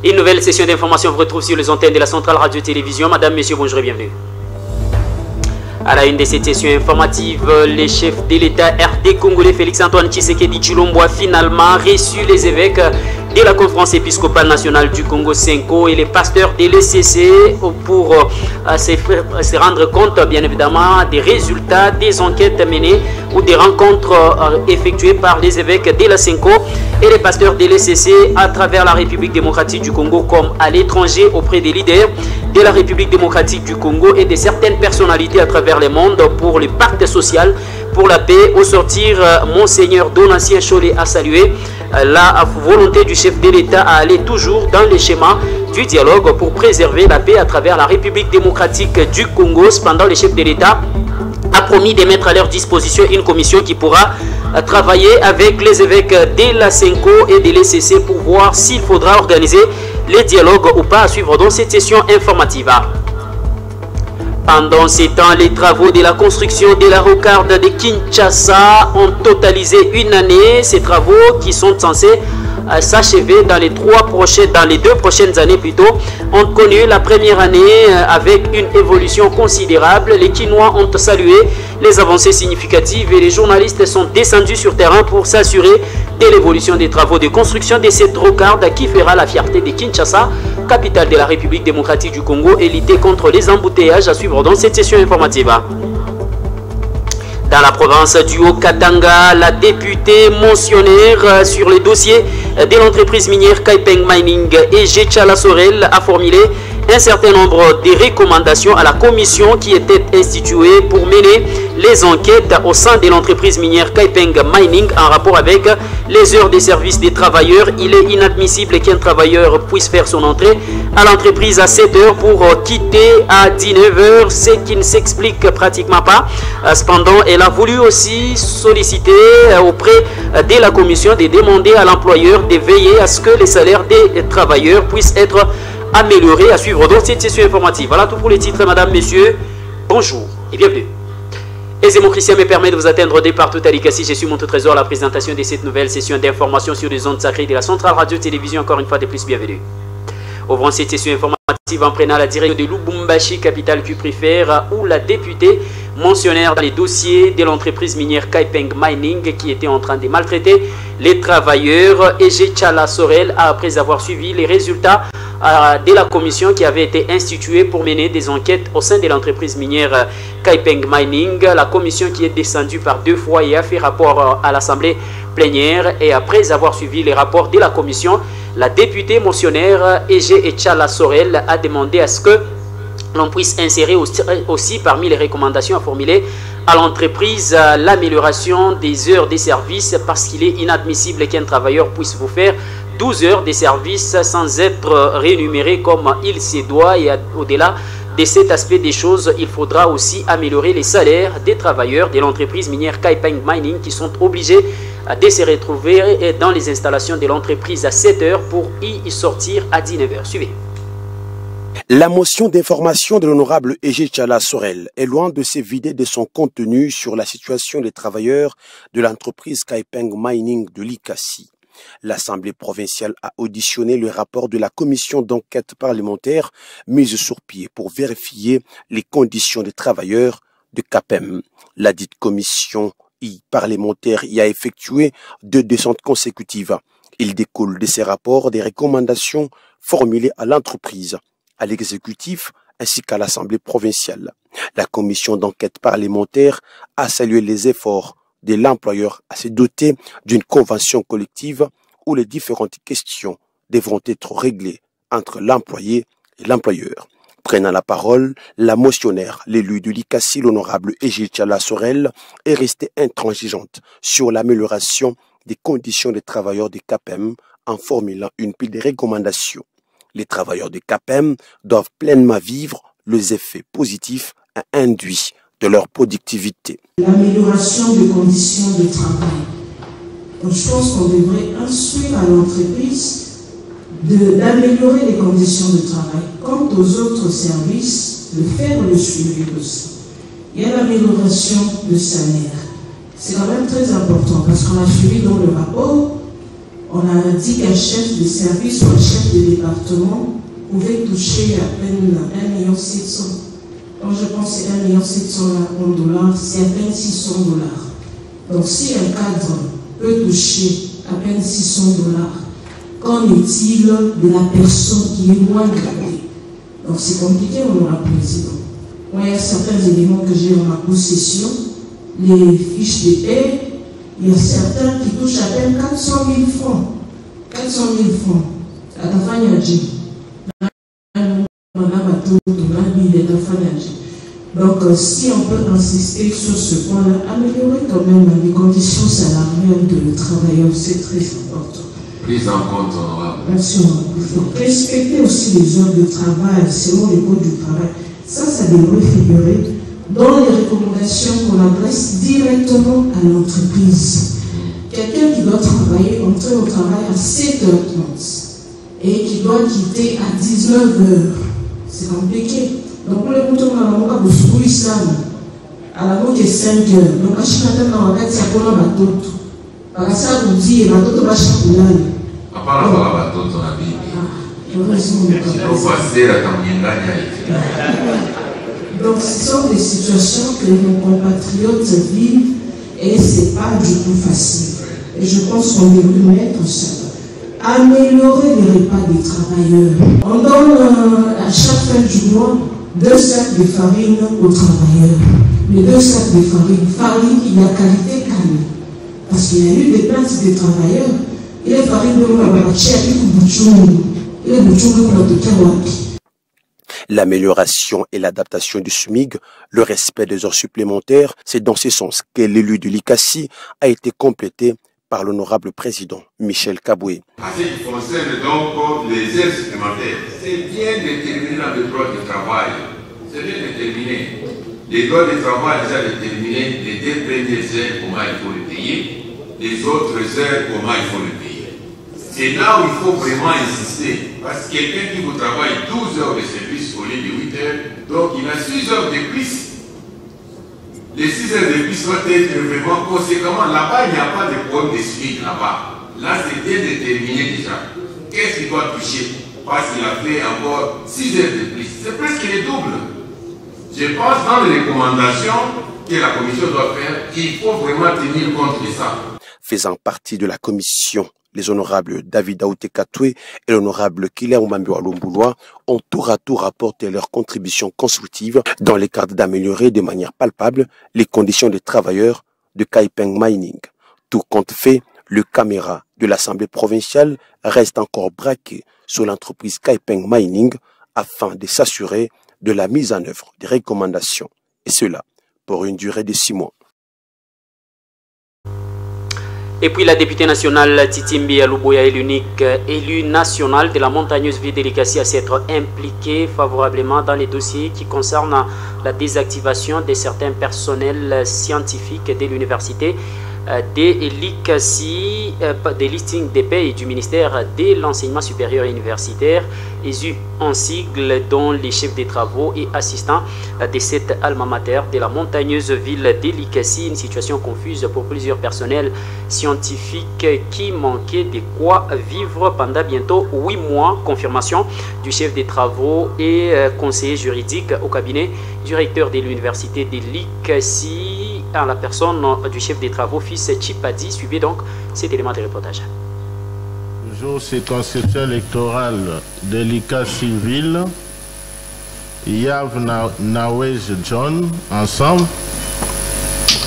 Une nouvelle session d'information vous retrouve sur les antennes de la Centrale Radio-Télévision. Madame, Messieurs, bonjour et bienvenue. À la une de cette session informative, le chef de l'État RD congolais Félix-Antoine Tshisekedi Tshilombo a finalement reçu les évêques de la conférence épiscopale nationale du Congo Senko et les pasteurs de l'ECC pour se rendre compte bien évidemment des résultats des enquêtes menées ou des rencontres effectuées par les évêques de la Senko et les pasteurs de l'ECC à travers la République démocratique du Congo comme à l'étranger auprès des leaders de la République démocratique du Congo et de certaines personnalités à travers le monde pour le pacte social pour la paix. Au sortir, Monseigneur Donatien Cholé a salué la volonté du chef de l'État à aller toujours dans les schémas du dialogue pour préserver la paix à travers la République démocratique du Congo. Cependant, le chef de l'État a promis de mettre à leur disposition une commission qui pourra travailler avec les évêques de la Senko et de l'ECC pour voir s'il faudra organiser les dialogues ou pas à suivre dans cette session informative. Pendant ces temps, les travaux de la construction de la rocarde de Kinshasa ont totalisé une année. Ces travaux qui sont censés s'achever dans les 2 prochaines années plutôt, ont connu la première année avec une évolution considérable. Les Kinois ont salué les avancées significatives et les journalistes sont descendus sur terrain pour s'assurer de l'évolution des travaux de construction de cette rocarde qui fera la fierté de Kinshasa, capitale de la République démocratique du Congo, et lutter contre les embouteillages à suivre dans cette session informative. Dans la province du Haut-Katanga, la députée mentionnaire sur le dossier de l'entreprise minière Kaipeng Mining et Jetchala Sorel a formulé un certain nombre de recommandations à la commission qui était instituée pour mener les enquêtes au sein de l'entreprise minière Kaipeng Mining en rapport avec les heures de service des travailleurs. Il est inadmissible qu'un travailleur puisse faire son entrée à l'entreprise à 7 heures pour quitter à 19 heures, ce qui ne s'explique pratiquement pas. Cependant, elle a voulu aussi solliciter auprès de la commission de demander à l'employeur de veiller à ce que les salaires des travailleurs puissent être améliorés à suivre dans cette session informative. Voilà tout pour les titres, madame, messieurs. Bonjour et bienvenue. Aisément Christian me permet de vous atteindre dès partout à l'Icassi. Je suis mon trésor à la présentation de cette nouvelle session d'information sur les ondes sacrées de la Centrale Radio-Télévision. Encore une fois de plus, bienvenue. Ouvrons cette session informative en prenant la direction de Lubumbashi, capitale cuprifère, où la députée mentionnaire dans les dossiers de l'entreprise minière Kaipeng Mining qui était en train de maltraiter les travailleurs, et Jetchala Sorel, après avoir suivi les résultats de la commission qui avait été instituée pour mener des enquêtes au sein de l'entreprise minière Kaipeng Mining. La commission qui est descendue par 2 fois et a fait rapport à l'Assemblée plénière, et après avoir suivi les rapports de la commission, la députée mentionnaire Jetchala Sorel a demandé à ce que l'on puisse insérer aussi parmi les recommandations à formuler à l'entreprise l'amélioration des heures de service, parce qu'il est inadmissible qu'un travailleur puisse vous faire 12 heures de service sans être rémunéré comme il se doit. Et au-delà de cet aspect des choses, il faudra aussi améliorer les salaires des travailleurs de l'entreprise minière Kaipeng Mining qui sont obligés de se retrouver dans les installations de l'entreprise à 7 heures pour y sortir à 19 heures. Suivez. La motion d'information de l'honorable Jetchala Sorel est loin de se vider de son contenu sur la situation des travailleurs de l'entreprise Kaipeng Mining de l'Icassi. L'Assemblée provinciale a auditionné le rapport de la commission d'enquête parlementaire mise sur pied pour vérifier les conditions des travailleurs de KAPEM. La dite commission parlementaire y a effectué 2 descentes consécutives. Il découle de ces rapports des recommandations formulées à l'entreprise, à l'exécutif ainsi qu'à l'Assemblée provinciale. La commission d'enquête parlementaire a salué les efforts de l'employeur à se doter d'une convention collective où les différentes questions devront être réglées entre l'employé et l'employeur. Prenant la parole, la motionnaire, l'élu de l'Icassi, l'honorable Jetchala Sorel, est restée intransigeante sur l'amélioration des conditions des travailleurs de KAPEM en formulant une pile de recommandations. Les travailleurs de KAPEM doivent pleinement vivre les effets positifs induits de leur productivité. L'amélioration des conditions de travail. Donc, je pense qu'on devrait instruire à l'entreprise d'améliorer les conditions de travail. Quant aux autres services, de faire le suivi aussi. Il y a l'amélioration de salaire. C'est quand même très important parce qu'on a suivi dans le rapport On a dit qu'un chef de service ou un chef de département pouvait toucher à peine 1 700 000. Donc je pense que c'est 1 700 000 $, c'est à peine 600 $. Donc si un cadre peut toucher à peine 600 $, qu'en est-il de la personne qui est moins gradée? Donc c'est compliqué, honorable président. Moi, il y a certains éléments que j'ai en ma possession, les fiches de paie, il y a certains qui touchent à peine 400 000 francs. 400 000 francs. À la fin, il y a dit. Donc, si on peut insister sur ce point-là, améliorer quand même les conditions salariales de travailleurs, c'est très important. Prise en compte, honorable. Merci, il faut respecter aussi les heures de travail selon les codes du travail. Ça devrait figurer dans les recommandations qu'on adresse directement à l'entreprise. Quelqu'un qui doit travailler, entrer au travail à 7h30 et qui doit quitter à 19h, c'est compliqué. Donc, pour les moutons, on a un peu de school islam. À la mot de 5h. Donc, à chaque matin, on va dire qu'on a un bateau. Parce que ça vous dit, le bateau va chaque jour. À part la bateau, on a dit. Donc, ce sont des situations que nos compatriotes vivent et ce n'est pas du tout facile. Et je pense qu'on devrait mettre ça. Améliorer les repas des travailleurs. On donne à chaque fin du mois 2 sacs de farine aux travailleurs. Les 2 sacs de farine, il y a qualité calme. Parce qu'il y a eu des plaintes des travailleurs. Il est farine de L'amélioration et l'adaptation du SMIG, le respect des heures supplémentaires, c'est dans ce sens que l'élu de l'ICASI a été complété par l'honorable président Michel Kaboué. En ce qui concerne donc les heures supplémentaires, c'est bien déterminé dans le droit du travail. C'est bien déterminé. Les droits du travail déjà déterminé les 2 premières heures, comment il faut les payer, les autres heures, comment il faut les payer. C'est là où il faut vraiment insister. Parce que quelqu'un qui vous travaille 12 heures de service au lieu de 8 heures, donc il a 6 heures de plus. Les 6 heures de plus doivent être vraiment conséquemment. Là-bas, il n'y a pas de problème de suite là-bas. Là, c'est bien déterminé déjà. Qu'est-ce qu'il doit toucher? Parce qu'il a fait encore 6 heures de plus. C'est presque le double. Je pense dans les recommandations que la commission doit faire, qu'il faut vraiment tenir compte de ça. Faisant partie de la commission, les honorables David Aouté Katoué et l'honorable Kiler Oumambiwa Lumboulois ont tour à tour apporté leur contribution constructive dans le cadre d'améliorer de manière palpable les conditions des travailleurs de Kaipeng Mining. Tout compte fait, le caméra de l'Assemblée provinciale reste encore braqué sur l'entreprise Kaipeng Mining afin de s'assurer de la mise en œuvre des recommandations, et cela pour une durée de 6 mois. Et puis la députée nationale Titimbi Aluboya est l'unique élue nationale de la montagneuse ville de l'ICASI à s'être impliquée favorablement dans les dossiers qui concernent la désactivation de certains personnels scientifiques de l'université de l'ICASI, des listings des pays du ministère de l'enseignement supérieur et universitaire, ESU en sigle, dont les chefs des travaux et assistants de cette alma mater de la montagneuse ville de l'ICASI. Une situation confuse pour plusieurs personnels scientifiques qui manquaient de quoi vivre pendant bientôt 8 mois. Confirmation du chef des travaux et conseiller juridique au cabinet du recteur de l'université de l'ICASI, à la personne du chef des travaux, fils Chipadi. Suivez donc cet élément de reportage. Jour circonscription électorale de l'ICASI ville, Yav Nawej John, ensemble,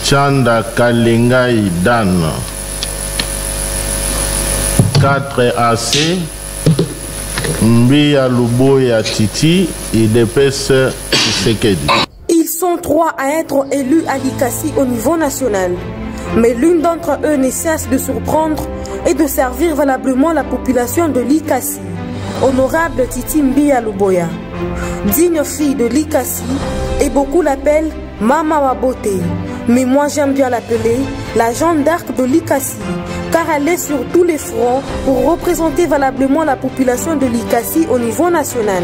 Chanda Kalingai Dan, 4 AC, Mbia Luboya Titi et DPS Sekedi. Ils sont 3 à être élus à l'ICASI au niveau national. Mais l'une d'entre eux ne cesse de surprendre et de servir valablement la population de l'ICASI. Honorable Titi Mbia Luboya, digne fille de l'ICASI, et beaucoup l'appellent Mama Wabote. Mais moi j'aime bien l'appeler la Jeanne d'Arc de l'ICASI, car elle est sur tous les fronts pour représenter valablement la population de l'ICASI au niveau national.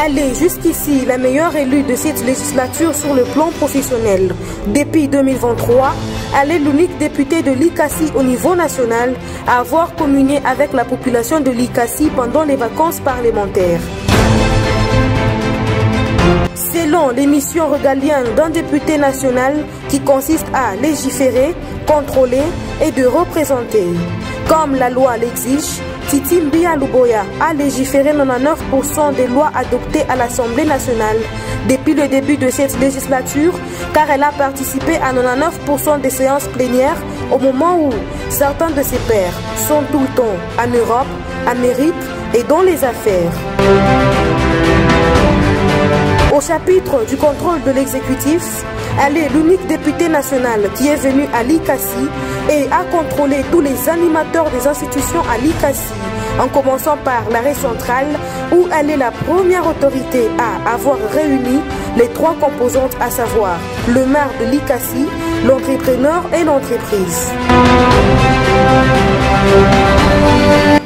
Elle est jusqu'ici la meilleure élue de cette législature sur le plan professionnel. Depuis 2023, elle est l'unique députée de l'ICASI au niveau national à avoir communié avec la population de l'ICASI pendant les vacances parlementaires. Selon les missions régaliennes d'un député national qui consiste à légiférer, contrôler et de représenter. Comme la loi l'exige, Titi Mbia Luboya a légiféré 99% des lois adoptées à l'Assemblée nationale depuis le début de cette législature, car elle a participé à 99% des séances plénières au moment où certains de ses pairs sont tout le temps en Europe, Amérique et dans les affaires. Au chapitre du contrôle de l'exécutif, elle est l'unique députée nationale qui est venue à l'ICASI et a contrôlé tous les animateurs des institutions à l'ICASI, en commençant par l'arrêt central où elle est la première autorité à avoir réuni les trois composantes, à savoir le maire de l'ICASI, l'entrepreneur et l'entreprise.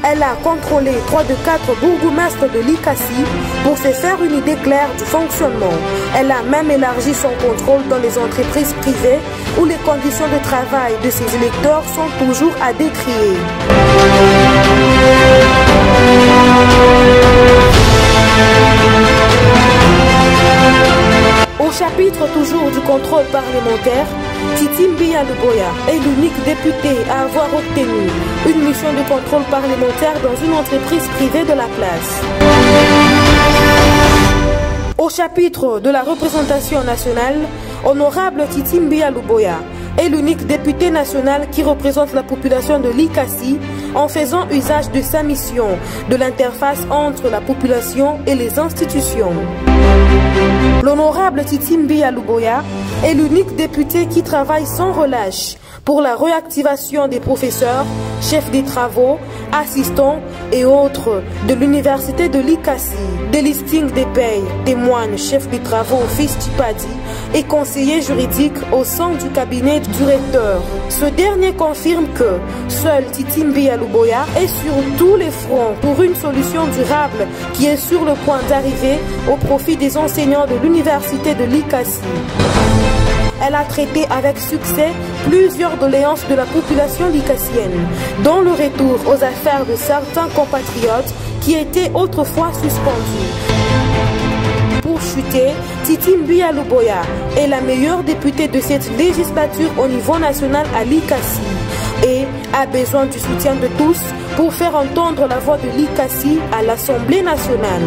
Elle a contrôlé 3 de 4 bourgmestres de l'ICASI pour se faire une idée claire du fonctionnement. Elle a même élargi son contrôle dans les entreprises privées où les conditions de travail de ses électeurs sont toujours à décrier. Au chapitre toujours du contrôle parlementaire, Titi Mbia Luboya est l'unique député à avoir obtenu une mission de contrôle parlementaire dans une entreprise privée de la place. Au chapitre de la représentation nationale, honorable Titi Mbia Luboya est l'unique député national qui représente la population de l'ICASI en faisant usage de sa mission de l'interface entre la population et les institutions. L'honorable Titi Mbia Luboya est l'unique député qui travaille sans relâche pour la réactivation des professeurs, chefs des travaux, assistants et autres de l'université de l'ICASI, des listings des payes, des moines, chefs des travaux, fils Tipadi et conseillers juridiques au sein du cabinet du recteur. Ce dernier confirme que seul Titi Mbia Luboya est sur tous les fronts pour une solution durable qui est sur le point d'arriver au profit des enseignants de l'université de l'ICASI. Elle a traité avec succès plusieurs doléances de la population licassienne, dont le retour aux affaires de certains compatriotes qui étaient autrefois suspendus. Pour chuter, Titi Mbia Luboya est la meilleure députée de cette législature au niveau national à l'ICASI et a besoin du soutien de tous pour faire entendre la voix de l'ICASI à l'Assemblée nationale.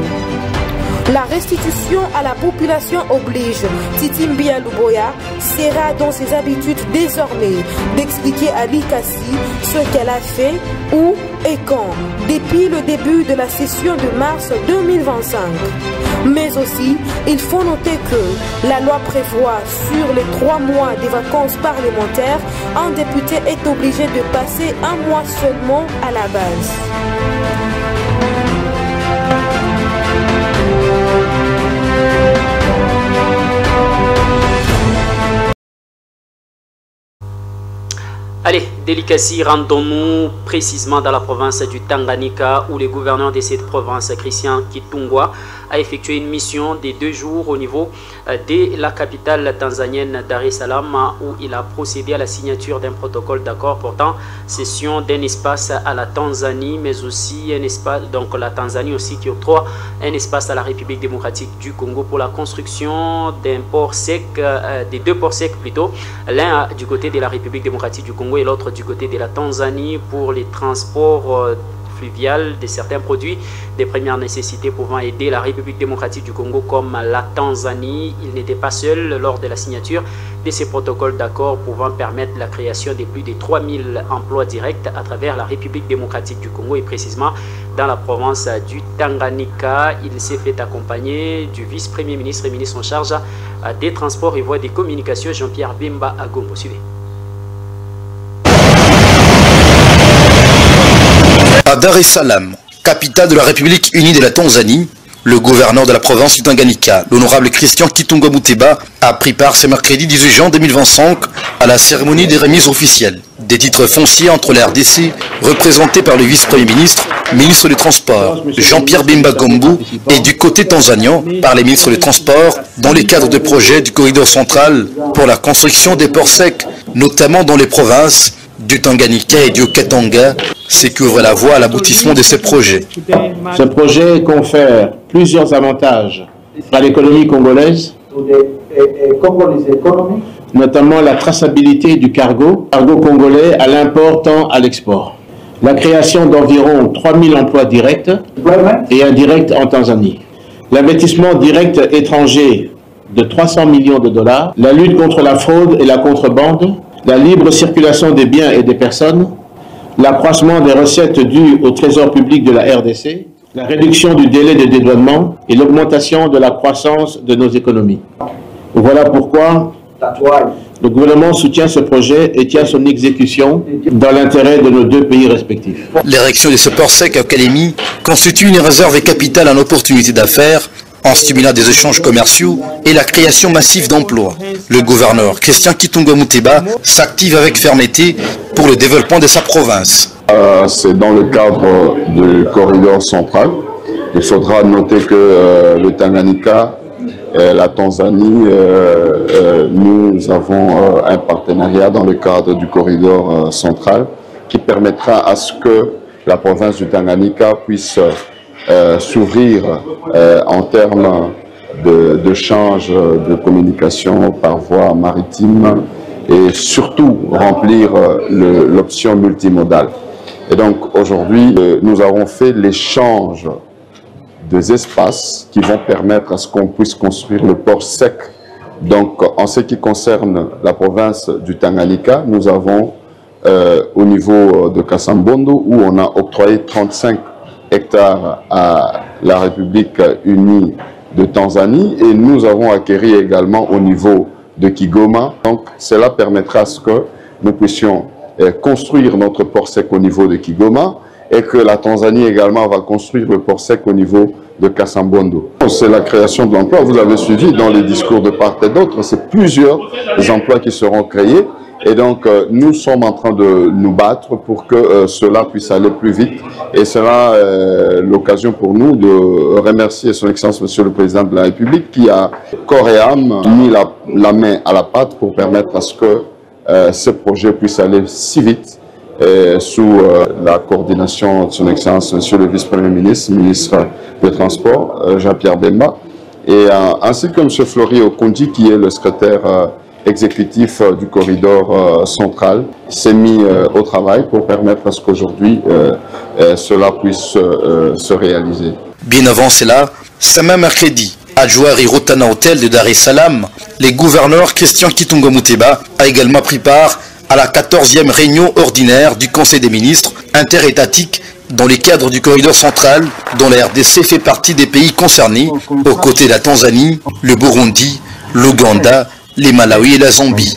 La restitution à la population oblige. Titi Mbia Luboya sera dans ses habitudes désormais d'expliquer à l'ICASI ce qu'elle a fait, où et quand, depuis le début de la session de mars 2025. Mais aussi, il faut noter que la loi prévoit sur les 3 mois des vacances parlementaires, un député est obligé de passer 1 mois seulement à la base. Allez, délicatie, rendons-nous précisément dans la province du Tanganyika où le gouverneur de cette province, Christian Kitungwa, a effectué une mission de 2 jours au niveau de la capitale tanzanienne Dar es Salaam où il a procédé à la signature d'un protocole d'accord portant cession d'un espace à la Tanzanie, mais aussi un espace, donc la Tanzanie aussi qui octroie un espace à la République démocratique du Congo pour la construction d'un port sec, des 2 ports secs plutôt, l'un du côté de la République démocratique du Congo et l'autre du côté de la Tanzanie pour les transports fluvial de certains produits de première nécessité pouvant aider la République démocratique du Congo comme la Tanzanie. Il n'était pas seul lors de la signature de ces protocoles d'accord pouvant permettre la création de plus de 3000 emplois directs à travers la République démocratique du Congo et précisément dans la province du Tanganyika. Il s'est fait accompagner du vice-premier ministre et ministre en charge des transports et voies des communications, Jean-Pierre Bemba Agombo. Suivez. À Dar es Salaam, capitale de la République unie de la Tanzanie, le gouverneur de la province du Tanganyika, l'honorable Christian Kitungwa Muteba, a pris part ce mercredi 18 juin 2025 à la cérémonie des remises officielles des titres fonciers entre la RDC, représentés par le vice-premier ministre, ministre des Transports, Jean-Pierre Bemba Agombo, et du côté tanzanien, par les ministres des Transports, dans le cadre de projets du corridor central pour la construction des ports secs notamment dans les provinces du Tanganyika et du Katanga, ce qui ouvre la voie à l'aboutissement de ces projets. Ce projet confère plusieurs avantages à l'économie congolaise, notamment la traçabilité du cargo congolais à l'import tant à l'export. La création d'environ 3000 emplois directs et indirects en Tanzanie. L'investissement direct étranger de 300 millions de dollars, la lutte contre la fraude et la contrebande, la libre circulation des biens et des personnes, l'accroissement des recettes dues au trésor public de la RDC, la réduction du délai de dédouanement et l'augmentation de la croissance de nos économies. Voilà pourquoi le gouvernement soutient ce projet et tient son exécution dans l'intérêt de nos deux pays respectifs. L'érection de ce port sec à Kalemi constitue une réserve capitale en opportunités d'affaires, en stimulant des échanges commerciaux et la création massive d'emplois. Le gouverneur Christian Kitunga Muteba s'active avec fermeté pour le développement de sa province. C'est dans le cadre du corridor central. Il faudra noter que le Tanganyika, la Tanzanie, nous avons un partenariat dans le cadre du corridor central qui permettra à ce que la province du Tanganyika puisse s'ouvrir en termes d'échange de communication par voie maritime et surtout remplir l'option multimodale. Et donc aujourd'hui, nous avons fait l'échange des espaces qui vont permettre à ce qu'on puisse construire le port sec. Donc en ce qui concerne la province du Tanganyika, nous avons au niveau de Kassambondo où on a octroyé 35 hectares à la République unie de Tanzanie et nous avons acquéri également au niveau de Kigoma. Donc cela permettra à ce que nous puissions construire notre port sec au niveau de Kigoma et que la Tanzanie également va construire le port sec au niveau de Kassambondo. C'est la création de l'emploi. Vous avez suivi dans les discours de part et d'autre, c'est plusieurs emplois qui seront créés. Et donc, nous sommes en train de nous battre pour que cela puisse aller plus vite. Et sera l'occasion pour nous de remercier Son Excellence Monsieur le Président de la République qui a corps et âme mis la main à la pâte pour permettre à ce que ce projet puisse aller si vite sous la coordination de Son Excellence Monsieur le Vice-Premier Ministre, ministre des Transports, Jean-Pierre Bemba, et ainsi que Monsieur Flori Okondi qui est le secrétaire exécutif du corridor central, s'est mis au travail pour permettre à ce qu'aujourd'hui cela puisse se réaliser. Bien avant cela, ce même mercredi, à Jouari Rotana Hotel de Dar es Salaam, le gouverneur Christian Kitunga Muteba a également pris part à la 14e réunion ordinaire du Conseil des ministres interétatiques dans le cadre du corridor central, dont la RDC fait partie des pays concernés, aux côtés de la Tanzanie, le Burundi, l'Ouganda, les Malawi et la Zambie.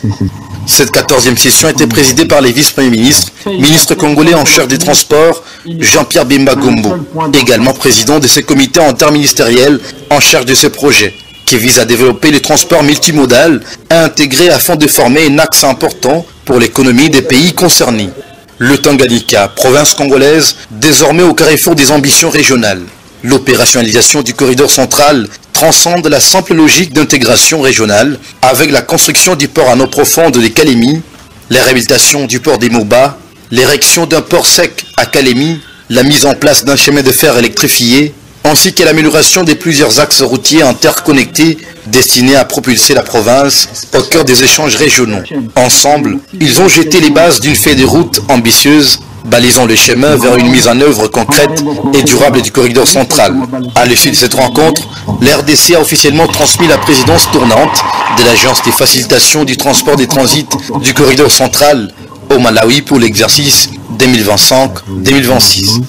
Cette 14e session était présidée par les vice-premiers ministres, ministre congolais en charge des transports, Jean-Pierre Bemba Gombo, également président de ce comité interministériel en charge de ce projet, qui vise à développer le transport multimodal et intégré afin de former un axe important pour l'économie des pays concernés. Le Tanganyika, province congolaise, désormais au carrefour des ambitions régionales. L'opérationnalisation du corridor central transcende la simple logique d'intégration régionale avec la construction du port à eau profonde de Kalemi, la réhabilitation du port des Moba, l'érection d'un port sec à Kalemi, la mise en place d'un chemin de fer électrifié, ainsi que l'amélioration de plusieurs axes routiers interconnectés destinés à propulser la province au cœur des échanges régionaux. Ensemble, ils ont jeté les bases d'une feuille de route ambitieuse, balisant le chemin vers une mise en œuvre concrète et durable du corridor central. À l'issue de cette rencontre, l'RDC a officiellement transmis la présidence tournante de l'Agence de facilitation du transport des transits du corridor central au Malawi pour l'exercice 2025-2026.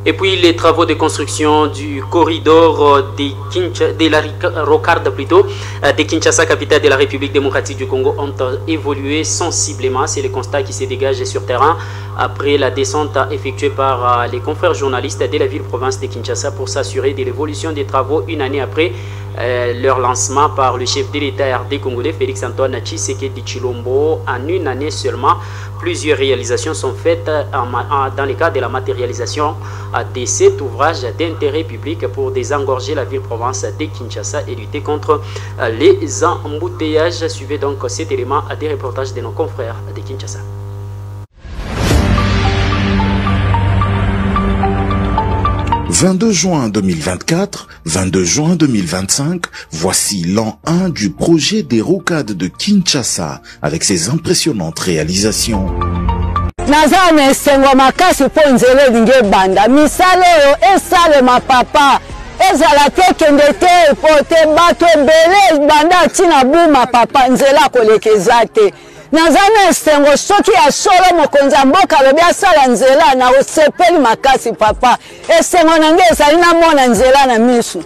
Et puis les travaux de construction du corridor de la Rocarde de Kinshasa, capitale de la République démocratique du Congo, ont évolué sensiblement. C'est le constat qui s'est dégagé sur terrain après la descente effectuée par les confrères journalistes de la ville-province de Kinshasa pour s'assurer de l'évolution des travaux une année après leur lancement par le chef de l'État RD congolais Félix Antoine Tshisekedi Tshilombo en une année seulement. Plusieurs réalisations sont faites dans le cadre de la matérialisation de cet ouvrage d'intérêt public pour désengorger la ville-province de Kinshasa et lutter contre les embouteillages. Suivez donc cet élément des reportages de nos confrères de Kinshasa. « 22 juin 2024, 22 juin 2025, voici l'an 1 du projet des rocades de Kinshasa avec ses impressionnantes réalisations. Nazane sengo makasi po nzele dinge banda misalo esale ma papa ezala tekende te pote bato ebele banda tina buma papa nzela kolekeza te nazane sengo soki ya solo mokonzi mboka lobi asala nzela na osepeli makasi papa esengo nange ezali na mona nzela na misu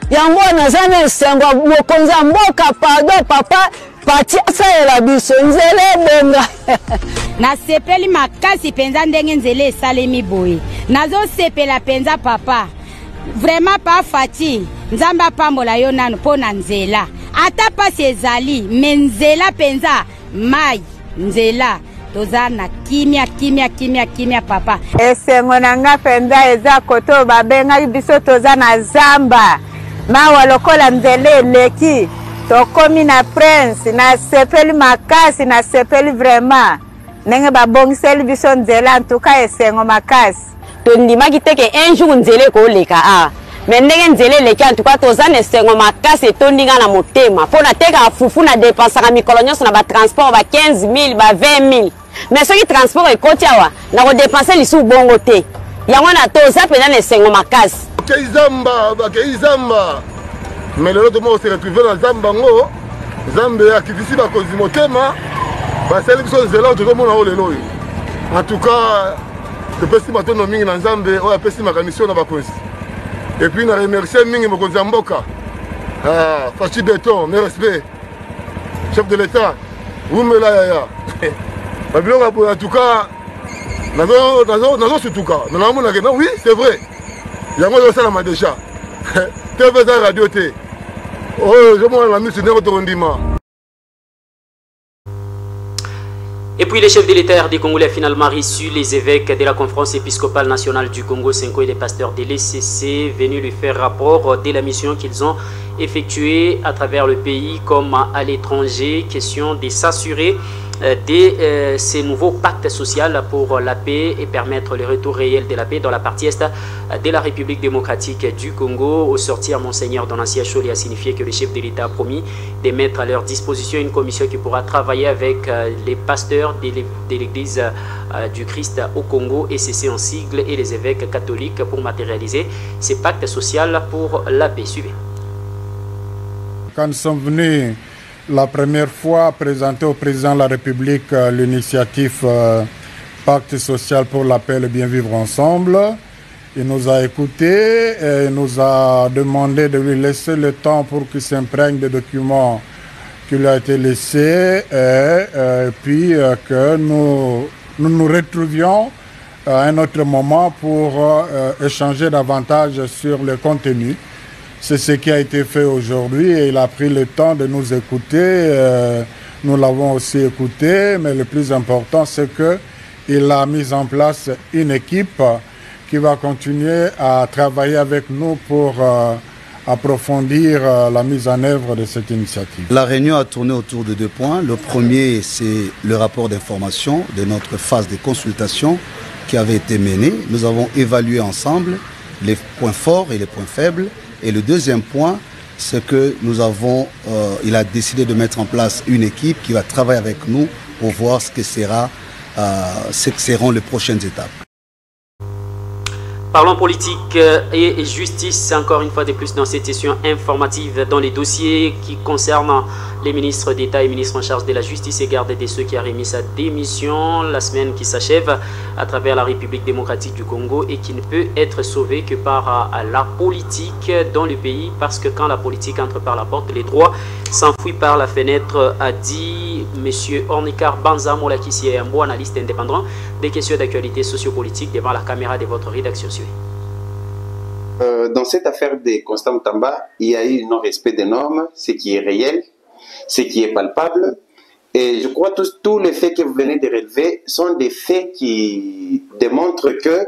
yango nazane sengo mokonzi mboka pardon papa pati asalela biso nzela ebonga nasepeli makasi penza ndenge nzela esalemi boye nazosepela penza papa vraiment pa fati nzambe apambola yo nanu mpo na nzela ata pasi ezali me nzela penza mai nzela toza na kimia papa esengo nanga penza eza koto babengaki biso toza na zamba mawa lokola nzela eleki tokomi na prince nasepeli makasi nasepeli vraiment ndenge babongiseli biso nzela ntuka esengo makasi tondimaki teke un jour nzela ekoleka a me ndenge nzela eleki antuka toza na esengo makasi etondinga na motema mpo nateka fufu na depensaka mikolo nyonso na batransport ba 15 000 ba 20 000 me soki transport ekoti awa nakodepense lisu bongo te yango na toza mpenza na esengo makasi bakei zamba me lelo tomo se retrouve na zamba ngo zambe akitisi bakonzi motema basali biso nzela tozomona oyo lelo oyo en tout cas topesi matondo mingi na nzambe oyo apesi makamisi na bakonzi et puis na remercie mingi mokonzi ya mboka Fachi Beton, mes respects chef de l'état umela yaya babiloko en tout cas nazo sutuka nanamonake non oui c'est vrai yango ezosalama déjà TV za radio te oyo ezomona na miso ndenge tokondima. Et puis le chef de l'État RD congolais a finalement reçu les évêques de la conférence épiscopale nationale du Congo, Senko et les pasteurs de l'ECC venus lui faire rapport de la mission qu'ils ont effectuée à travers le pays comme à l'étranger. Question de s'assurer de ces nouveaux pactes sociaux pour la paix et permettre le retour réel de la paix dans la partie est de la République démocratique du Congo. Au sortir, Monseigneur Donatien Choli a signifié que le chef de l'État a promis de mettre à leur disposition une commission qui pourra travailler avec les pasteurs de l'Église du Christ au Congo, ECC en sigle, et les évêques catholiques pour matérialiser ces pactes sociaux pour la paix. Suivez. Quand nous sommes venus la première fois présenter au président de la République l'initiative Pacte social pour la paix et le bien vivre ensemble, il nous a écoutés et nous a demandé de lui laisser le temps pour qu'il s'imprègne des documents qui lui ont été laissés et puis que nous nous retrouvions à un autre moment pour échanger davantage sur le contenu. C'est ce qui a été fait aujourd'hui et il a pris le temps de nous écouter. Nous l'avons aussi écouté, mais le plus important, c'est qu'il a mis en place une équipe qui va continuer à travailler avec nous pour approfondir la mise en œuvre de cette initiative. La réunion a tourné autour de 2 points. Le premier, c'est le rapport d'information de notre phase de consultation qui avait été menée. Nous avons évalué ensemble les points forts et les points faibles. Et le deuxième point, c'est que nous avons, il a décidé de mettre en place une équipe qui va travailler avec nous pour voir ce que seront les prochaines étapes. Parlons politique et justice, encore une fois de plus dans cette session informative dans les dossiers qui concernent les ministres d'État et ministres en charge de la justice et garde des ceux qui a remis sa démission la semaine qui s'achève à travers la République démocratique du Congo et qui ne peut être sauvé que par la politique dans le pays, parce que quand la politique entre par la porte, les droits s'enfuient par la fenêtre, a dit M. Ornikar Banza Molakisi, un bon analyste indépendant des questions d'actualité sociopolitique devant la caméra de votre rédaction. dans cette affaire des Constant Moutamba, il y a eu un non-respect des normes, ce qui est réel, ce qui est palpable. Et je crois que tous les faits que vous venez de relever sont des faits qui démontrent que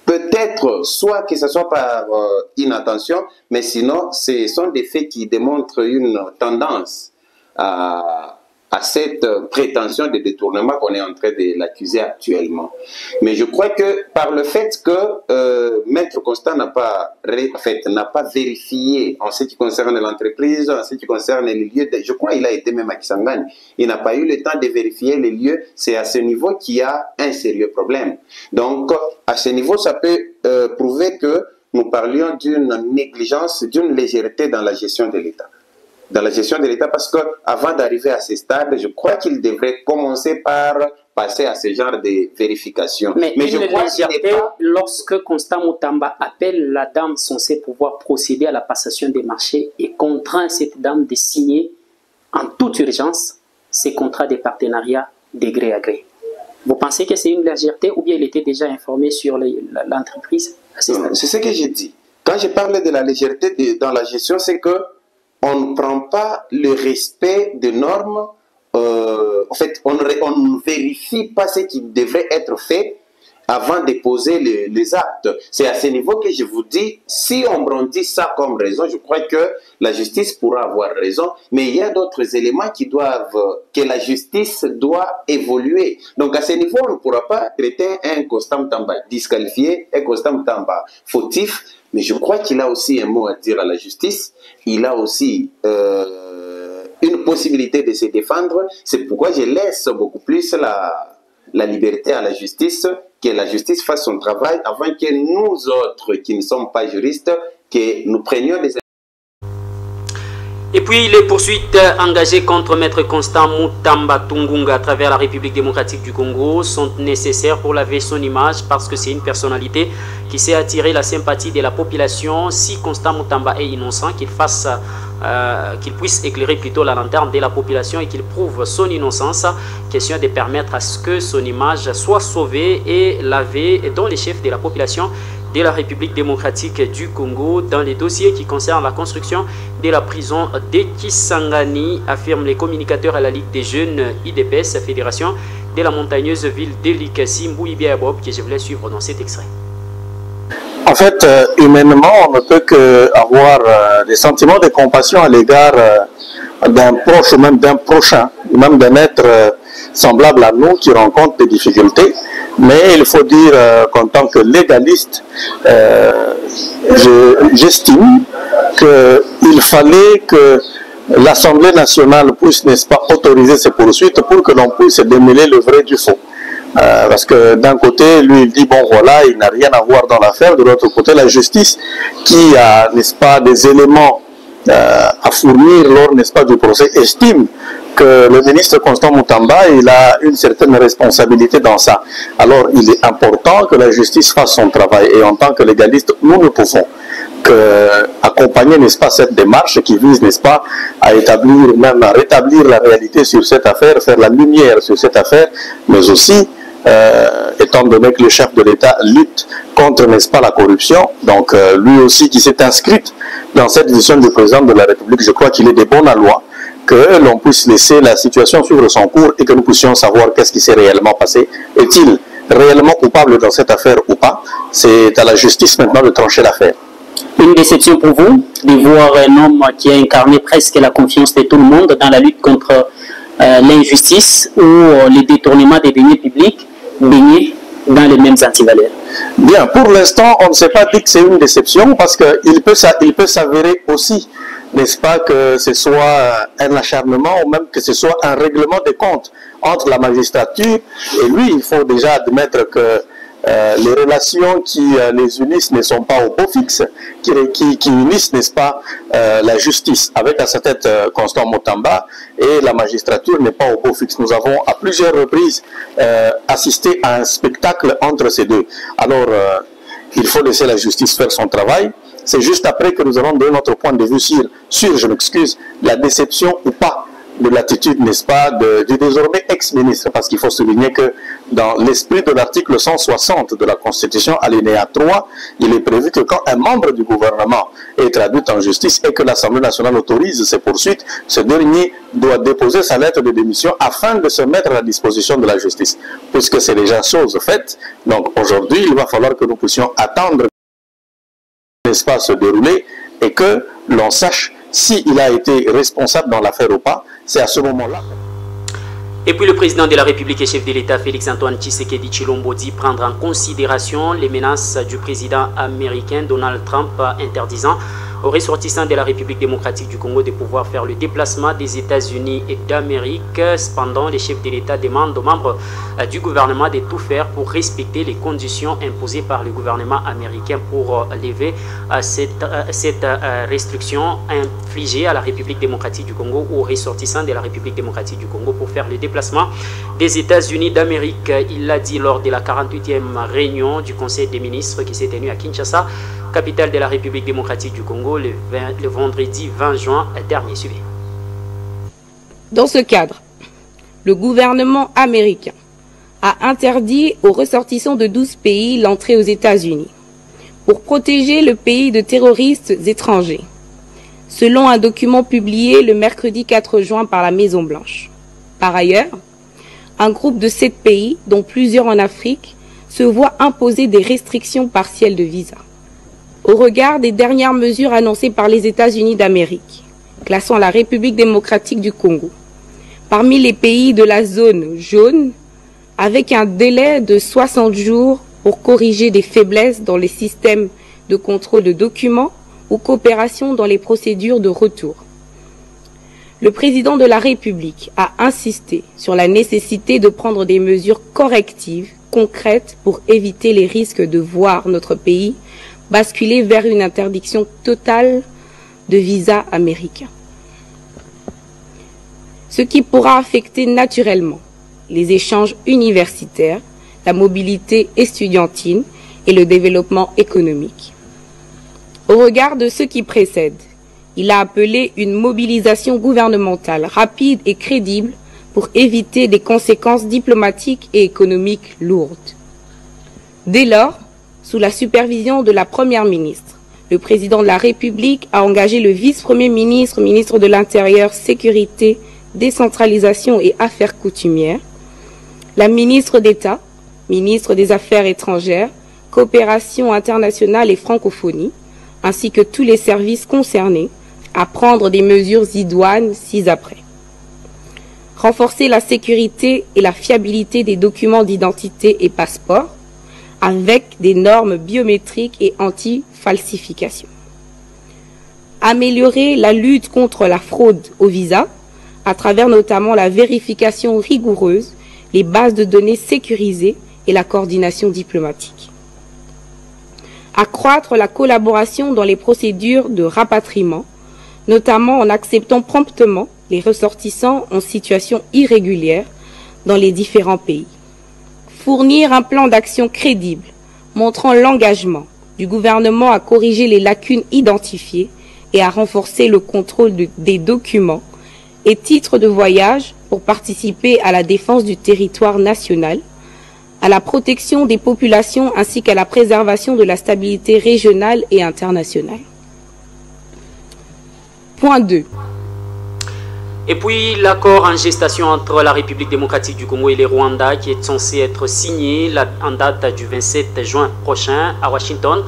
peut-être, soit que ce soit par inattention, mais sinon, ce sont des faits qui démontrent une tendance à cette prétention de détournement qu'on est en train de l'accuser actuellement. Mais je crois que par le fait que Maître Constant n'a pas vérifié en ce qui concerne l'entreprise, en ce qui concerne les lieux, je crois qu'il a été même à Kisangani, il n'a pas eu le temps de vérifier les lieux, c'est à ce niveau qu'il y a un sérieux problème. Donc, à ce niveau, ça peut prouver que nous parlions d'une négligence, d'une légèreté dans la gestion de l'État. Dans la gestion de l'État, parce qu'avant d'arriver à ce stade, je crois qu'il devrait commencer par passer à ce genre de vérification. Mais je crois que pas... lorsque Constant Moutamba appelle la dame censée pouvoir procéder à la passation des marchés et contraint cette dame de signer en toute urgence ces contrats de partenariat de gré à gré. Vous pensez que c'est une légèreté ou bien il était déjà informé sur l'entreprise? C'est ce que j'ai dit. Quand je parle de la légèreté dans la gestion, c'est que on ne prend pas le respect des normes, en fait, on ne vérifie pas ce qui devrait être fait avant de poser les actes. C'est à ce niveau que je vous dis, si on brandit ça comme raison, je crois que la justice pourra avoir raison, mais il y a d'autres éléments que la justice doit évoluer. Donc à ce niveau, on ne pourra pas traiter un Constant Moutamba disqualifié, un Constant Moutamba fautif, mais je crois qu'il a aussi un mot à dire à la justice, il a aussi une possibilité de se défendre, c'est pourquoi je laisse beaucoup plus la liberté à la justice, que la justice fasse son travail avant que nous autres qui ne sommes pas juristes, que nous prenions des... Et puis les poursuites engagées contre Maître Constant Moutamba Tungunga à travers la République démocratique du Congo sont nécessaires pour laver son image parce que c'est une personnalité qui sait attirer la sympathie de la population. Si Constant Moutamba est innocent, qu'il puisse éclairer plutôt la lanterne de la population et qu'il prouve son innocence. Question de permettre à ce que son image soit sauvée et lavée dans les chefs de la population de la République démocratique du Congo dans les dossiers qui concernent la construction de la prison de Kisangani, affirment les communicateurs à la Ligue des jeunes IDPS, Fédération de la montagneuse ville de Likasi, Mbouibia Bob, que je voulais suivre dans cet extrait. En fait, humainement, on ne peut qu'avoir des sentiments de compassion à l'égard d'un proche ou même d'un prochain, ou même d'un être semblable à nous qui rencontre des difficultés. Mais il faut dire qu'en tant que légaliste, j'estime qu'il fallait que l'Assemblée nationale puisse, n'est-ce pas, autoriser ces poursuites pour que l'on puisse démêler le vrai du faux. Parce que d'un côté, lui, il dit, bon voilà, il n'a rien à voir dans l'affaire. De l'autre côté, la justice, qui a, n'est-ce pas, des éléments à fournir lors, n'est-ce pas, du procès, estime que le ministre Constant Moutamba, il a une certaine responsabilité dans ça. Alors, il est important que la justice fasse son travail. Et en tant que légaliste, nous ne pouvons accompagner, n'est-ce pas, cette démarche qui vise, n'est-ce pas, à établir, même à rétablir la réalité sur cette affaire, faire la lumière sur cette affaire, mais aussi, étant donné que le chef de l'État lutte contre, n'est-ce pas, la corruption, donc lui aussi qui s'est inscrit dans cette vision du président de la République, je crois qu'il est de bon aloi que l'on puisse laisser la situation suivre son cours et que nous puissions savoir qu'est-ce qui s'est réellement passé. Est-il réellement coupable dans cette affaire ou pas? C'est à la justice maintenant de trancher l'affaire. Une déception pour vous de voir un homme qui a incarné presque la confiance de tout le monde dans la lutte contre l'injustice ou les détournements des deniers publics baignés dans les mêmes antivaleurs? Bien, pour l'instant, on ne s'est pas dit que c'est une déception parce qu'il peut s'avérer aussi, n'est-ce pas, que ce soit un acharnement ou même que ce soit un règlement des comptes entre la magistrature et lui. Il faut déjà admettre que les relations qui les unissent ne sont pas au beau fixe, qui unissent, n'est-ce pas, la justice avec à sa tête Constant Moutamba et la magistrature n'est pas au beau fixe. Nous avons à plusieurs reprises assisté à un spectacle entre ces deux. Alors, il faut laisser la justice faire son travail. C'est juste après que nous allons donner notre point de vue sur je m'excuse, la déception ou pas de l'attitude, n'est-ce pas, du désormais ex-ministre, parce qu'il faut souligner que dans l'esprit de l'article 160 de la Constitution, alinéa 3, il est prévu que quand un membre du gouvernement est traduit en justice et que l'Assemblée nationale autorise ses poursuites, ce dernier doit déposer sa lettre de démission afin de se mettre à la disposition de la justice. Puisque c'est déjà chose faite, donc aujourd'hui, il va falloir que nous puissions attendre n'est-ce pas, se dérouler et que l'on sache s'il a été responsable dans l'affaire ou pas. C'est à ce moment-là. Et puis le président de la République et chef de l'État, Félix-Antoine Tshisekedi Tshilombo, dit prendre en considération les menaces du président américain Donald Trump interdisant aux ressortissants de la République démocratique du Congo de pouvoir faire le déplacement des États-Unis et d'Amérique. Cependant, les chefs de l'État demandent aux membres du gouvernement de tout faire pour respecter les conditions imposées par le gouvernement américain pour lever cette restriction infligée à la République démocratique du Congo ou aux ressortissants de la République démocratique du Congo pour faire le déplacement des États-Unis d'Amérique. Il l'a dit lors de la 48e réunion du Conseil des ministres qui s'est tenue à Kinshasa, capitale de la République démocratique du Congo, le vendredi 20 juin dernier. Suivi. Dans ce cadre, le gouvernement américain a interdit aux ressortissants de 12 pays l'entrée aux États-Unis pour protéger le pays de terroristes étrangers, selon un document publié le mercredi 4 juin par la Maison-Blanche. Par ailleurs, un groupe de 7 pays, dont plusieurs en Afrique, se voit imposer des restrictions partielles de visa. Au regard des dernières mesures annoncées par les États-Unis d'Amérique, classant la République démocratique du Congo parmi les pays de la zone jaune, avec un délai de 60 jours pour corriger des faiblesses dans les systèmes de contrôle de documents ou coopération dans les procédures de retour. Le président de la République a insisté sur la nécessité de prendre des mesures correctives, concrètes, pour éviter les risques de voir notre pays basculer vers une interdiction totale de visa américain. Ce qui pourra affecter naturellement les échanges universitaires, la mobilité estudiantine et le développement économique. Au regard de ce qui précède, il a appelé une mobilisation gouvernementale rapide et crédible pour éviter des conséquences diplomatiques et économiques lourdes. Dès lors, sous la supervision de la Première ministre, le président de la République a engagé le vice-premier ministre, ministre de l'Intérieur, Sécurité, Décentralisation et Affaires coutumières, la ministre d'État, ministre des Affaires étrangères, Coopération internationale et francophonie, ainsi que tous les services concernés, à prendre des mesures idoines ci-après. Renforcer la sécurité et la fiabilité des documents d'identité et passeports, avec des normes biométriques et anti-falsification. Améliorer la lutte contre la fraude au visa, à travers notamment la vérification rigoureuse, les bases de données sécurisées et la coordination diplomatique. Accroître la collaboration dans les procédures de rapatriement, notamment en acceptant promptement les ressortissants en situation irrégulière dans les différents pays. Fournir un plan d'action crédible, montrant l'engagement du gouvernement à corriger les lacunes identifiées et à renforcer le contrôle des documents et titres de voyage pour participer à la défense du territoire national, à la protection des populations ainsi qu'à la préservation de la stabilité régionale et internationale. Point 2. Et puis l'accord en gestation entre la République démocratique du Congo et le Rwanda qui est censé être signé en date du 27 juin prochain à Washington,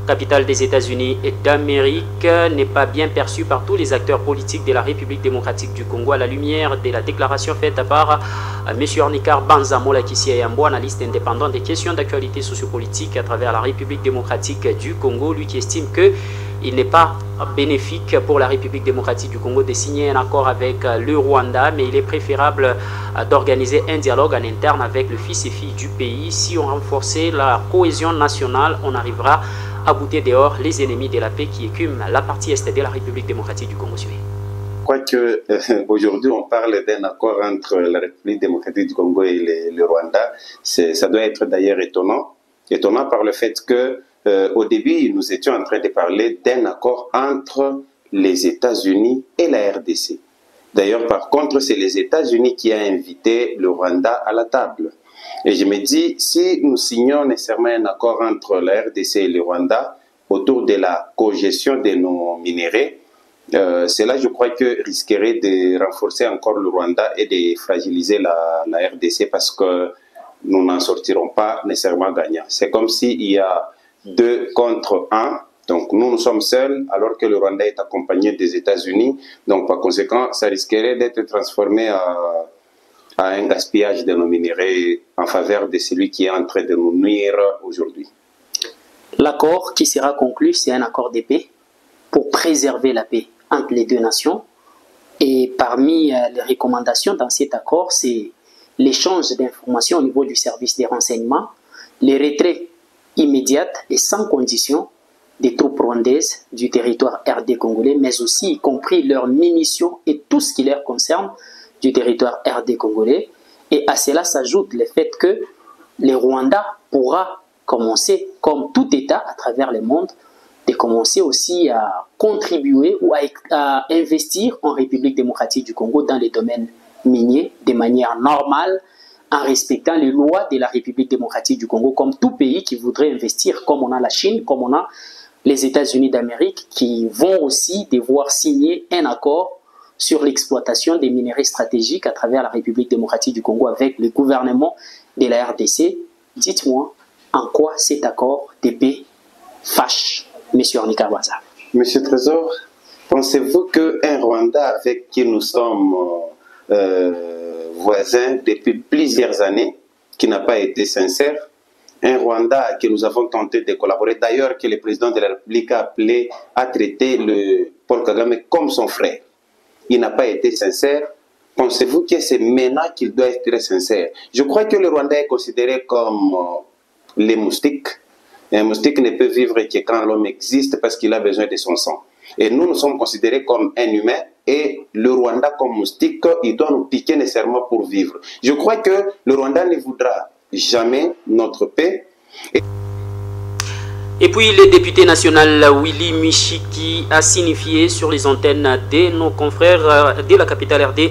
capitale des États-Unis et d'Amérique, n'est pas bien perçu par tous les acteurs politiques de la République démocratique du Congo à la lumière de la déclaration faite par M. Ornikar Banzamola Kissi Ayambo, analyste indépendant des questions d'actualité sociopolitique à travers la République démocratique du Congo, lui qui estime que il n'est pas bénéfique pour la République démocratique du Congo de signer un accord avec le Rwanda, mais il est préférable d'organiser un dialogue en interne avec le fils et filles du pays. Si on renforçait la cohésion nationale, on arrivera à bouter dehors les ennemis de la paix qui écument la partie est de la République démocratique du Congo. Quoique aujourd'hui on parle d'un accord entre la République démocratique du Congo et le Rwanda, ça doit être d'ailleurs étonnant par le fait que au début, nous étions en train de parler d'un accord entre les États-Unis et la RDC. D'ailleurs, par contre, c'est les États-Unis qui ont invité le Rwanda à la table. Et je me dis, si nous signons nécessairement un accord entre la RDC et le Rwanda autour de la cogestion de nos minéraux, cela, je crois, que risquerait de renforcer encore le Rwanda et de fragiliser la RDC parce que nous n'en sortirons pas nécessairement gagnants. C'est comme s'il y a 2 contre 1. Donc nous sommes seuls alors que le Rwanda est accompagné des États-Unis. Donc par conséquent, ça risquerait d'être transformé à un gaspillage de nos minéraux en faveur de celui qui est en train de nous nuire aujourd'hui. L'accord qui sera conclu, c'est un accord de paix pour préserver la paix entre les 2 nations. Et parmi les recommandations dans cet accord, c'est l'échange d'informations au niveau du service des renseignements, les retraits immédiats et sans condition des troupes rwandaises du territoire RD congolais, mais aussi y compris leurs munitions et tout ce qui leur concerne du territoire RD congolais. Et à cela s'ajoute le fait que le Rwanda pourra commencer, comme tout État à travers le monde, de commencer aussi à contribuer ou à investir en République démocratique du Congo dans les domaines miniers de manière normale, en respectant les lois de la République démocratique du Congo, comme tout pays qui voudrait investir, comme on a la Chine, comme on a les États-Unis d'Amérique, qui vont aussi devoir signer un accord sur l'exploitation des minéraux stratégiques à travers la République démocratique du Congo avec le gouvernement de la RDC. Dites-moi en quoi cet accord de paix fâche M. Arnika Baza. Monsieur Trésor, pensez-vous qu'un Rwanda avec qui nous sommes voisins depuis plusieurs années, qui n'a pas été sincère, un Rwanda que nous avons tenté de collaborer, d'ailleurs que le président de la République a appelé à traiter le Paul Kagame comme son frère, il n'a pas été sincère. Pensez-vous que c'est maintenant qu'il doit être sincère? Je crois que le Rwanda est considéré comme les moustiques. Un moustique ne peut vivre que quand l'homme existe parce qu'il a besoin de son sang. Et nous sommes considérés comme un humain et le Rwanda comme moustique, il doit nous piquer nécessairement pour vivre. Je crois que le Rwanda ne voudra jamais notre paix. Et puis le député national Willy Mishiki a signifié sur les antennes de nos confrères de la capitale RD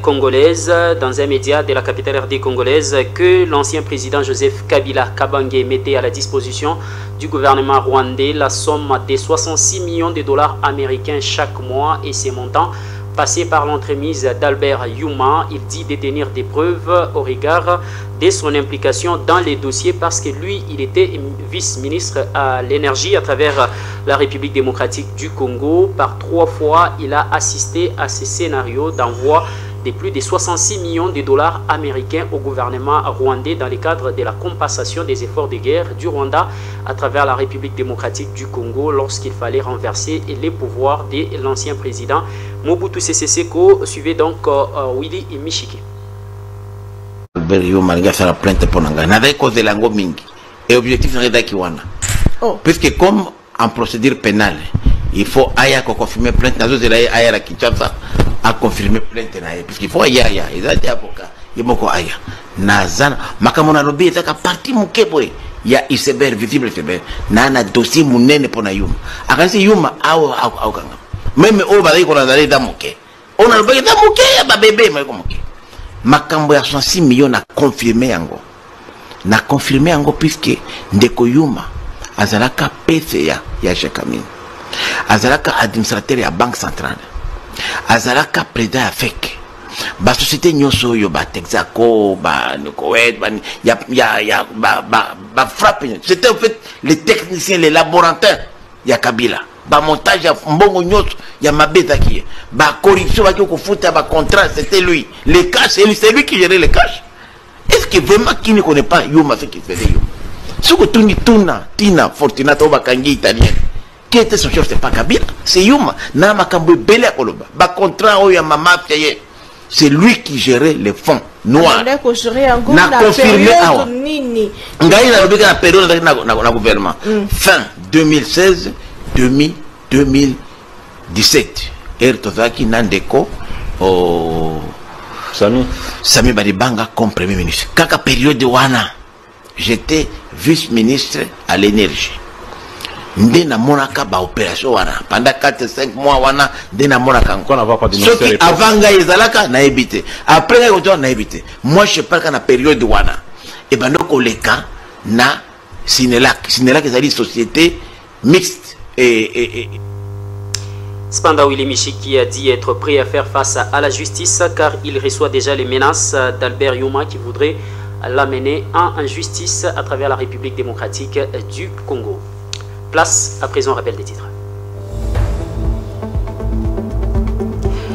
congolaise, dans un média de la capitale RD congolaise, que l'ancien président Joseph Kabila Kabange mettait à la disposition du gouvernement rwandais la somme de 66 millions de dollars américains chaque mois, et ces montants passés par l'entremise d'Albert Yuma. Il dit détenir des preuves au regard de son implication dans les dossiers parce que lui, il était vice-ministre à l'énergie à travers la République démocratique du Congo. Par 3 fois, il a assisté à ces scénarios d'envoi de plus de 66 millions de dollars américains au gouvernement rwandais dans le cadre de la compensation des efforts de guerre du Rwanda à travers la République démocratique du Congo lorsqu'il fallait renverser les pouvoirs de l'ancien président Mobutu Sese Seko. Suivez donc Willy Mishiki. Albert Yuma a fait la plainte pour Nanga. N'avait causé l'ango mingi. Et l'objectif n'est pas kiwana. Puisque comme en procédure pénale, il faut aya confirmer plainte. Nazo zela aya la Kinshasa a confirmé plainte na ye. Puisqu'il faut aya aya. Ils ont dit avocat. Il moko aya. Nazana. Makamona lobi est à parti mukeboy. Il y a iceberg visible iceberg. Nana dossier munene pour na Yuma. Akasi Yuma au kanga. Même au bari qu'on a d'aller damuke. On a le bari damuke ya ba bébé mais comme que. Makambo ya 66 millions na confirmé yango. Na confirmé yango puisque ndeko Yuma azalaka PCA ya Jekamine. Azalaka administrateur ya Banque centrale. Azalaka président ya FEC. Ba société nyoso yo ba Texaco, ba Nicoet, ba frappe. C'était en fait les techniciens, les laborantins ya Kabila. Ba montage ya mbongo nyoso ya mabeza qui ba corruption ba ko futa ba contrat, c'était lui. Les cash, c'est lui qui gérait les cash. Est-ce que vraiment qui ne connaît pas Yuma ce qu'il faisait Yuma? Ce que Tina Fortunato Bakangi italien. Qui était son chef, c'est pas Kabila, c'est Yuma. Na makambo belé à Koloba. Ba contrat o ya mama payé. C'est lui qui gérait les fonds noirs. Na confirmé awa. Ngai na lobika na période na gouvernement. Fin 2016, 2017. Tozaki Nandeko Sami Badibanga comme premier ministre. Kaka période wana, j'étais vice-ministre à l'énergie. ndena monaka ba opération wana pendant 4-5 mois wana ndena monaka soki avant nga ezalaka na ebité après nga koto na ebité moi je parle na période wana et ben donc oleka na Sinelac ezali société mixte et Cependant, Willy Michiki a dit être prêt à faire face à la justice car il reçoit déjà les menaces d'Albert Youma qui voudrait l'amener en justice à travers la République démocratique du Congo. Place à présent, rappel des titres.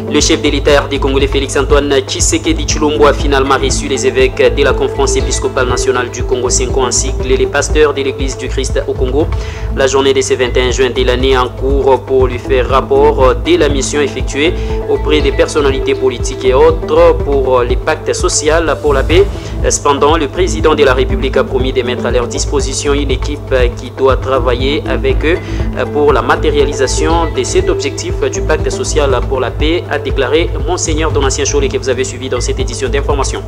Le chef militaire des Congolais Félix-Antoine Tshisekedi Tshilombo a finalement reçu les évêques de la conférence épiscopale nationale du Congo 5 ans ainsi que les pasteurs de l'église du Christ au Congo. La journée de ce 21 juin de l'année en cours pour lui faire rapport de la mission effectuée auprès des personnalités politiques et autres pour les pactes sociaux pour la paix. Cependant, le président de la République a promis de mettre à leur disposition une équipe qui doit travailler avec eux pour la matérialisation de cet objectif du pacte social pour la paix, a déclaré Monseigneur Donatien Cholé que vous avez suivi dans cette édition d'information.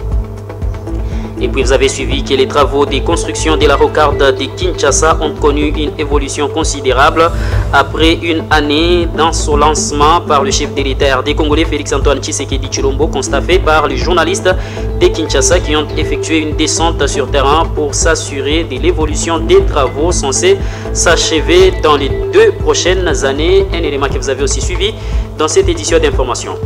Et puis vous avez suivi que les travaux de construction de la rocarde de Kinshasa ont connu une évolution considérable après une année dans son lancement par le chef militaire des Congolais Félix-Antoine Tshisekedi Tshilombo, constat fait par les journalistes de Kinshasa qui ont effectué une descente sur terrain pour s'assurer de l'évolution des travaux censés s'achever dans les 2 prochaines années. Un élément que vous avez aussi suivi dans cette édition d'information.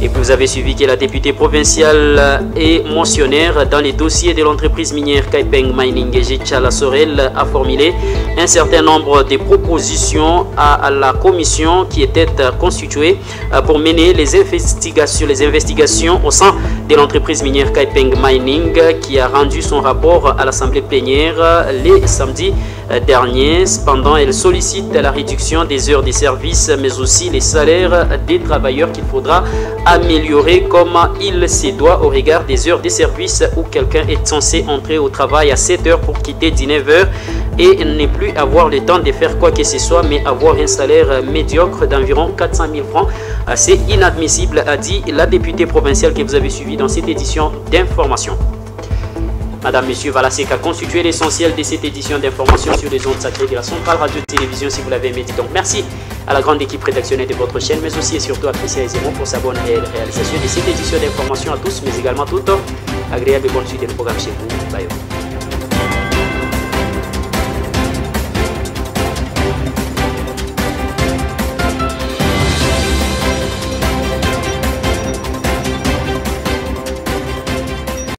Et puis vous avez suivi que la députée provinciale et motionnaire dans les dossiers de l'entreprise minière Kaipeng Mining Jetchala Sorel a formulé un certain nombre de propositions à la commission qui était constituée pour mener les investigations au sein de l'entreprise minière Kaipeng Mining qui a rendu son rapport à l'assemblée plénière les samedis derniers. Cependant, elle sollicite la réduction des heures de service mais aussi les salaires des travailleurs qu'il faudra améliorer comme il se doit au regard des heures de service où quelqu'un est censé entrer au travail à 7 heures pour quitter 19 heures et ne plus avoir le temps de faire quoi que ce soit mais avoir un salaire médiocre d'environ 400 000 francs. C'est inadmissible, a dit la députée provinciale que vous avez suivie dans cette édition d'information. Madame, Monsieur, voilà ce qu'a constitué l'essentiel de cette édition d'information sur les ondes sacrées de la Centrale Radio-Télévision, si vous l'avez aimé. Donc merci à la grande équipe rédactionnelle de votre chaîne, mais aussi et surtout à Christian Ezemo pour sa bonne réalisation de cette édition d'information à tous, mais également toute agréable et bonne suite des programmes chez vous. Bye.